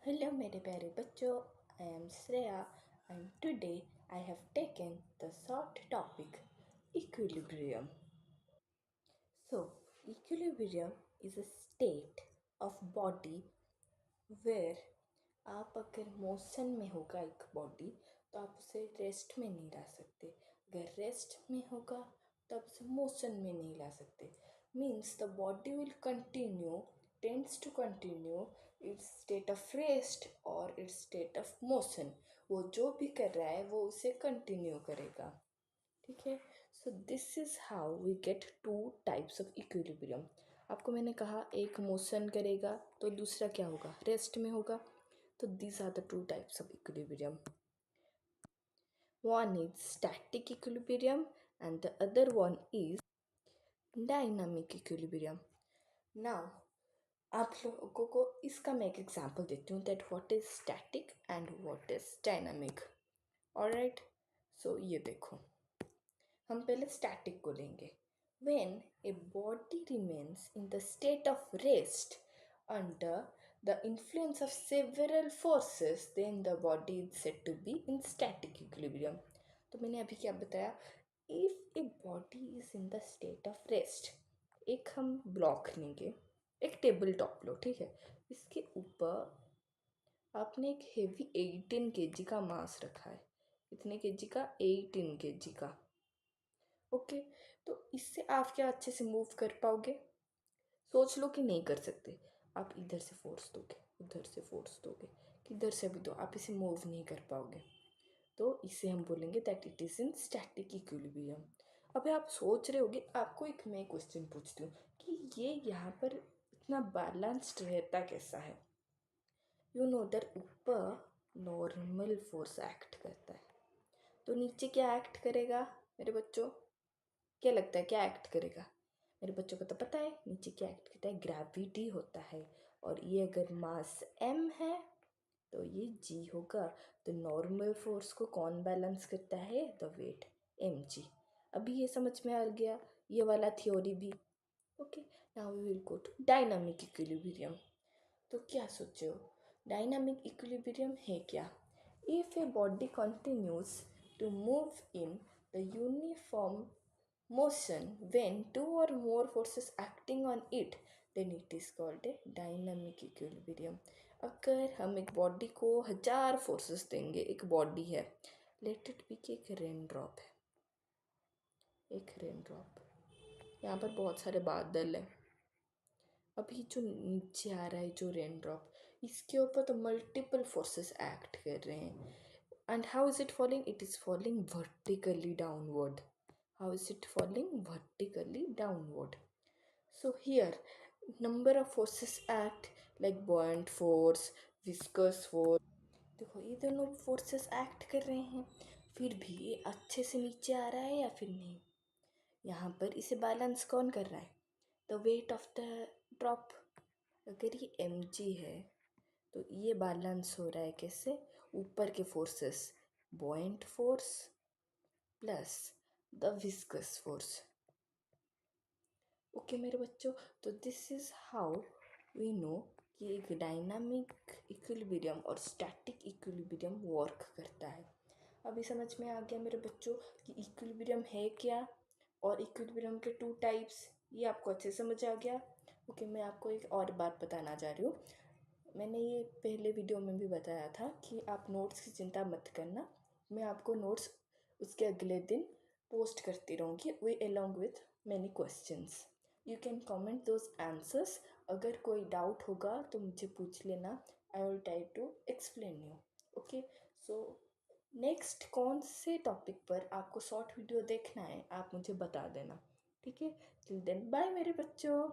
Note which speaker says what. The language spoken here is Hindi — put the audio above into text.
Speaker 1: Hello, मेरे प्यारे बच्चों. I am Shreya, and today I have taken the short topic equilibrium. So, equilibrium is a state of body where आप अगर मोशन में होगा एक बॉडी तो आप उसे रेस्ट में नहीं ला सकते. अगर रेस्ट में होगा तो आप उसे मोशन में नहीं ला सकते. Means the body will continue tends to continue its state of rest और इट्स स्टेट ऑफ मोशन. वो जो भी कर रहा है वो उसे कंटिन्यू करेगा. ठीक है. So this is how we get two types of equilibrium. आपको मैंने कहा एक मोशन करेगा तो दूसरा क्या होगा, रेस्ट में होगा. तो these are the two types of equilibrium. One is static equilibrium and the other one is dynamic equilibrium. Now आप लोगों को इसका मैं एक एग्जांपल देती हूँ that what is static and what is dynamic. Alright, so ये देखो, हम पहले स्टैटिक को लेंगे. When a body remains in the state of rest under the influence of several forces, then the body is said to be in static equilibrium. तो मैंने अभी क्या बताया, if a body is in the state of rest, एक हम ब्लॉक लेंगे, एक टेबल टॉप लो, ठीक है. इसके ऊपर आपने एक हेवी 18 kg का मास रखा है. इतने kg का, 18 kg का. ओके. तो इससे आप क्या अच्छे से मूव कर पाओगे? सोच लो कि नहीं कर सकते. आप इधर से फोर्स दोगे, उधर से फोर्स दोगे, किधर से भी दो, आप इसे मूव नहीं कर पाओगे. तो इसे हम बोलेंगे that it is in static equilibrium. अभी आप सोच रहे होगे, आपको एक मैं क्वेश्चन पूछती हूँ कि ये यहाँ पर इतना बैलेंस्ड रहता कैसा है. यू नो दैट ऊपर नॉर्मल फोर्स एक्ट करता है, तो नीचे क्या एक्ट करेगा मेरे बच्चों? क्या लगता है क्या एक्ट करेगा? मेरे बच्चों को तो पता है नीचे क्या एक्ट करता है, ग्रेविटी होता है. और ये अगर मास m है तो ये g होगा. तो नॉर्मल फोर्स को कौन बैलेंस करता है? The weight mg. अभी ये समझ में आ गया ये वाला थ्योरी भी. Okay. Now we will go to dynamic equilibrium. तो क्या सोचे हो, डायनामिक इक्विलिब्रियम है क्या? If a body continues to move in the uniform motion when two or more forces acting on it, then it is called a dynamic equilibrium. अगर हम एक बॉडी को 1000 फोर्सेस देंगे, एक बॉडी है, लेट इट बी कि एक रेन ड्रॉप है, एक रेन ड्रॉप, यहाँ पर बहुत सारे बादल हैं. अभी जो नीचे आ रहा है जो रेन ड्रॉप, इसके ऊपर तो मल्टीपल फोर्सेस एक्ट कर रहे हैं. And how is it falling? It is falling vertically downward. How is it falling? Vertically downward. So here number of forces act like buoyant force, viscous force. देखो ये दोनों फोर्सेस एक्ट कर रहे हैं, फिर भी ये अच्छे से नीचे आ रहा है या फिर नहीं? यहाँ पर इसे बैलेंस कौन कर रहा है? The weight of the drop. अगर ये mg है तो ये बैलेंस हो रहा है कैसे? ऊपर के forces, buoyant force plus the viscous force. Okay मेरे बच्चों, तो this is how we know कि एक डायनामिक इक्विलिब्रियम और स्टैटिक इक्विलिब्रियम वर्क करता है. अभी समझ में आ गया मेरे बच्चों कि इक्विलिब्रियम है क्या और इक्विलिब्रियम के टू टाइप्स. ये आपको अच्छे समझ आ गया. ओके, मैं आपको एक और बात बताना चाह रही हूँ. मैंने ये पहले वीडियो में भी बताया था कि आप नोट्स की चिंता मत करना, मैं आपको नोट्स उसके अगले दिन पोस्ट करती रहूँगी we along with many questions. You can comment those answers. अगर कोई डाउट होगा तो मुझे पूछ लेना. I will try to explain you. Okay. So next कौन से टॉपिक पर आपको शॉर्ट वीडियो देखना है आप मुझे बता देना. ठीक है. टिल देन बाय मेरे बच्चों.